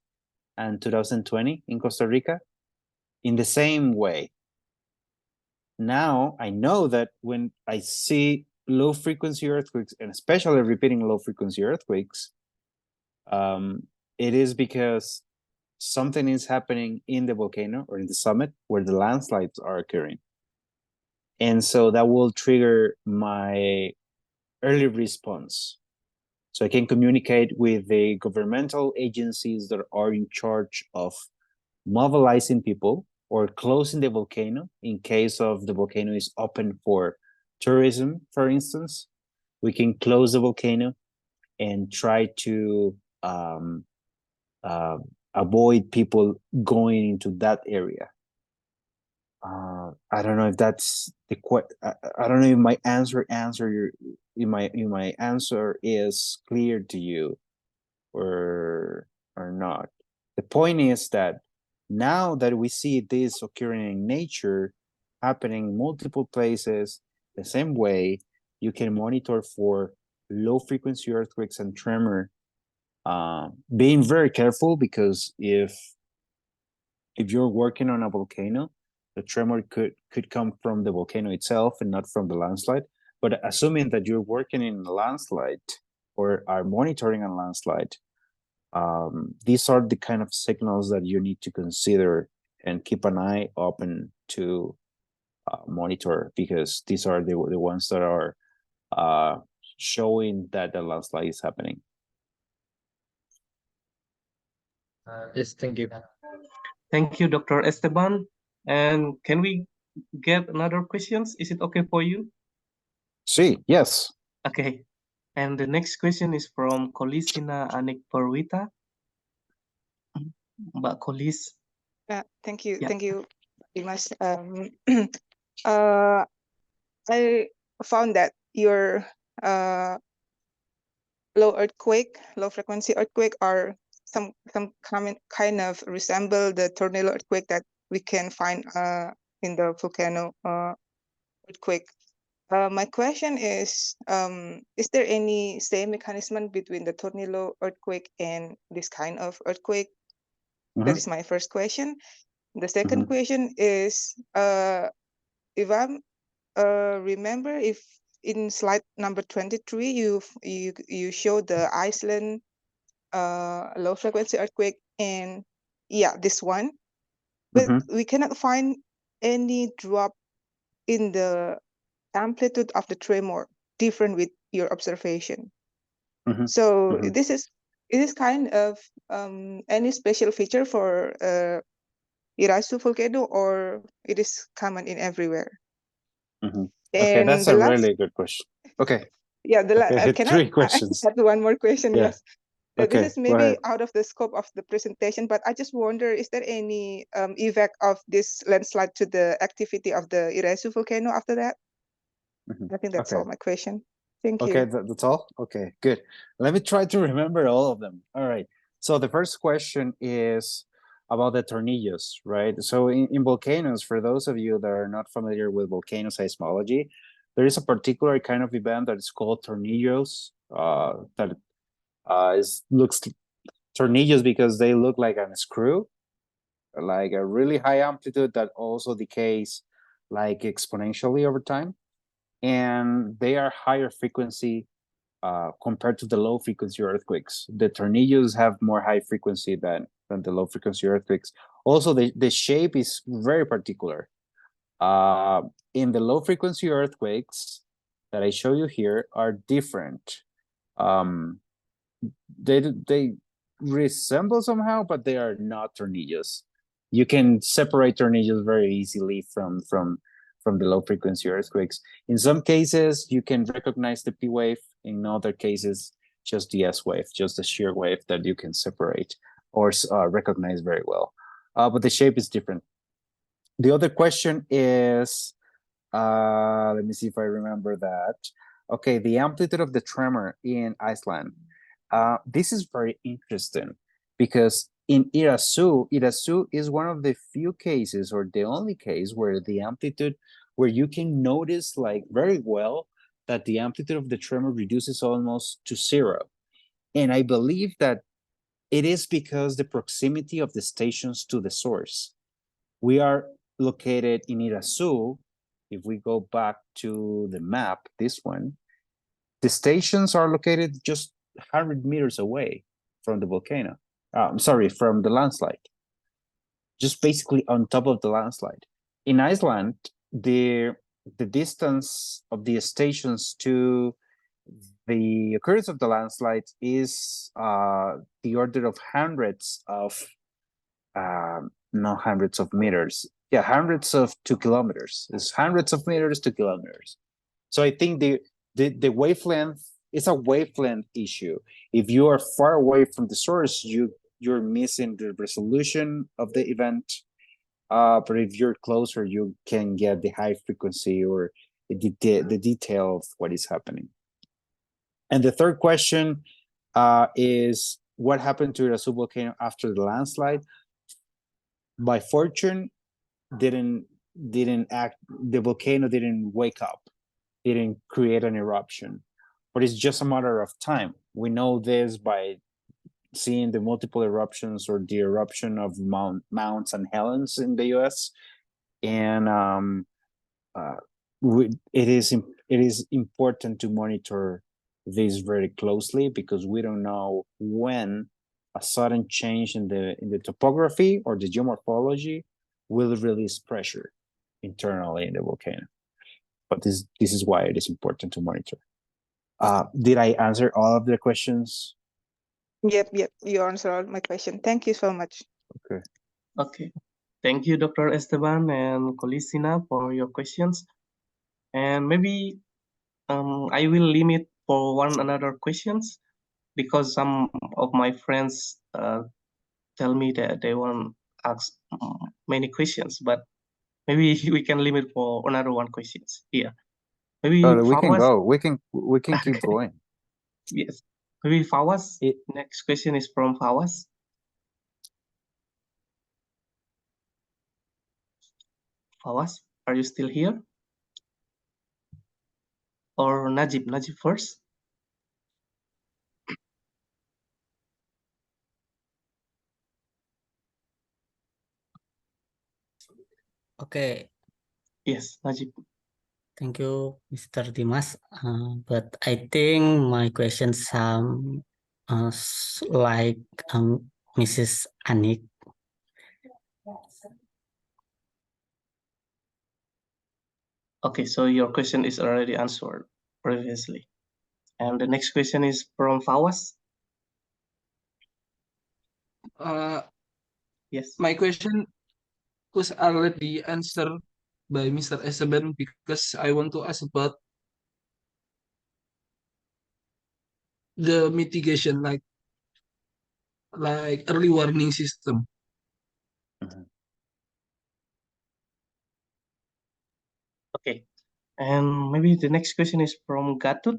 and 2020 in Costa Rica, in the same way. Now I know that when I see low frequency earthquakes, and especially repeating low frequency earthquakes, it is because something is happening in the volcano or in the summit where the landslides are occurring. And so that will trigger my early response. So I can communicate with the governmental agencies that are in charge of mobilizing people or closing the volcano in case of the volcano is open for tourism, for instance. We can close the volcano and try to avoid people going into that area. I don't know if that's the I don't know if my answer my answer is clear to you or not. The point is that now that we see this occurring in nature, happening in multiple places, the same way, you can monitor for low frequency earthquakes and tremor, being very careful, because if you're working on a volcano, the tremor could come from the volcano itself and not from the landslide. But assuming that you're working in a landslide or are monitoring a landslide, these are the kind of signals that you need to consider and keep an eye open to monitor, because these are the ones that are showing that the landslide is happening. Yes, thank you. Thank you, Dr. Esteban. And can we get another questions? Is it okay for you? Sí, yes. Okay. And the next question is from Kolisina Anik Perwita. Mbak Kolis. Thank you. Yeah. Thank you, Dimas. I found that your low frequency earthquake are some kind of resemble the tornado earthquake that we can find in the volcano earthquake. My question is there any same mechanism between the tornado earthquake and this kind of earthquake? That is my first question. The second question is, if I remember, if in slide number 23, you show the Iceland low frequency earthquake, and yeah, this one, but we cannot find any drop in the amplitude of the tremor different with your observation. Mhm. So Mhm. it is kind of any special feature for Irasu volcano, or it is common in everywhere? Mhm. And Okay, that's the a last, really good question. Okay, yeah, can three I questions. have one more question? Yeah. Yes. This Okay, is go maybe ahead. out of the scope of the presentation, but I just wonder, is there any effect of this landslide to the activity of the Irasu volcano after that? Mhm. I think that's Okay. all my question. Thank Okay, you. that's all? Okay, good. Let me try to remember all of them. All right. So the first question is about the tornillos, right? So in volcanoes, for those of you that are not familiar with volcano seismology, there is a particular kind of event that is called tornillos. That looks tornillos because they look like a screw, like a really high amplitude that also decays like exponentially over time. And they are higher frequency compared to the low frequency earthquakes. The tornillos have more high frequency than the low frequency earthquakes. Also, the shape is very particular. In the low frequency earthquakes that I show you here are different. They resemble somehow, but they are not tornillos. You can separate tornillos very easily from the low frequency earthquakes. In some cases, you can recognize the P wave. In other cases, just the S wave, just the shear wave that you can separate or recognize very well. But the shape is different. The other question is, let me see if I remember that. Okay, the amplitude of the tremor in Iceland. This is very interesting because in Irasu is one of the few cases or the only case where the amplitude, where you can notice like very well that the amplitude of the tremor reduces almost to zero. And I believe that it is because the proximity of the stations to the source. We are located in Irasu. If we go back to the map, this one, the stations are located just 100 meters away from the volcano. I'm sorry, from the landslide. Just basically on top of the landslide. In Iceland, the distance of the stations to the occurrence of the landslide is the order of hundreds of not hundreds of meters. Yeah, hundreds of 2 kilometers. It's hundreds of meters to kilometers. So I think the wavelength is a wavelength issue. If you are far away from the source, you're missing the resolution of the event. But if you're closer, you can get the high frequency or the detail of what is happening. And the third question is what happened to the subvolcano after the landslide? By fortune, didn't act. The volcano didn't wake up, didn't create an eruption, but it's just a matter of time. We know this by seeing the multiple eruptions or the eruption of Mount St. Helens in the U.S. And it is important to monitor this very closely because we don't know when a sudden change in the topography or the geomorphology will release pressure internally in the volcano. But this is why it is important to monitor. Did I answer all of the questions? Yep. You answered all my question. Thank you so much. Okay. Okay. Thank you, Dr. Esteban and Colisina, for your questions. And maybe I will limit for one another questions because some of my friends tell me that they want to ask many questions, but maybe we can limit for another one questions here. Maybe we can Fawaz. go. We can keep Okay. going. Yes. Maybe Fawaz. Next question is from Fawaz. Fawaz, are you still here? Or Najib first? Okay. Yes, Najib. Thank you, Mr. Dimas. But I think my question some like Mrs. Anik. Okay, so your question is already answered previously. And the next question is from Fawas. Yes. My question was already answered by Mr. Esteban because I want to ask about the mitigation, like early warning system. Okay, and maybe the next question is from Gatut.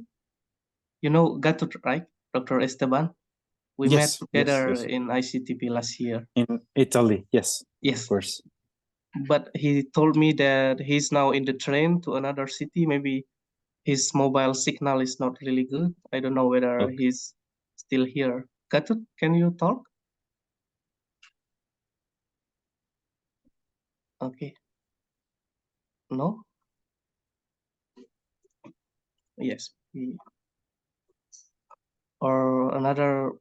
You know Gatut, right, Dr. Esteban? We met together in ICTP last year. In Italy, yes. Yes. Of course. But he told me that he's now in the train to another city. Maybe his mobile signal is not really good. I don't know whether he's still here. Gatut, can you talk? Okay. No? Yes. Or another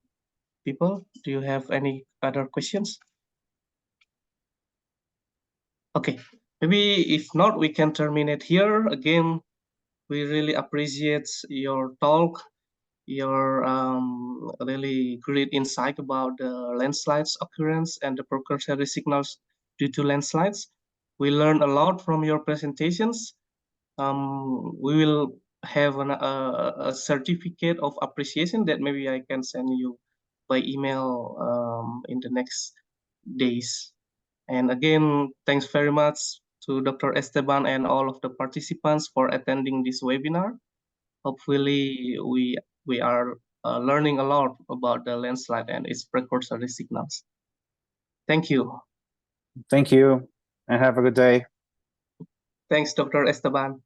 people, do you have any other questions? Okay, maybe if not, we can terminate here. Again, we really appreciate your talk, your really great insight about the landslides occurrence and the precursory signals due to landslides. We learned a lot from your presentations. We will have a certificate of appreciation that maybe I can send you by email in the next days. And again, thanks very much to Dr. Esteban and all of the participants for attending this webinar. Hopefully, we are learning a lot about the landslide and its precursory signals. Thank you. Thank you, and have a good day. Thanks, Dr. Esteban.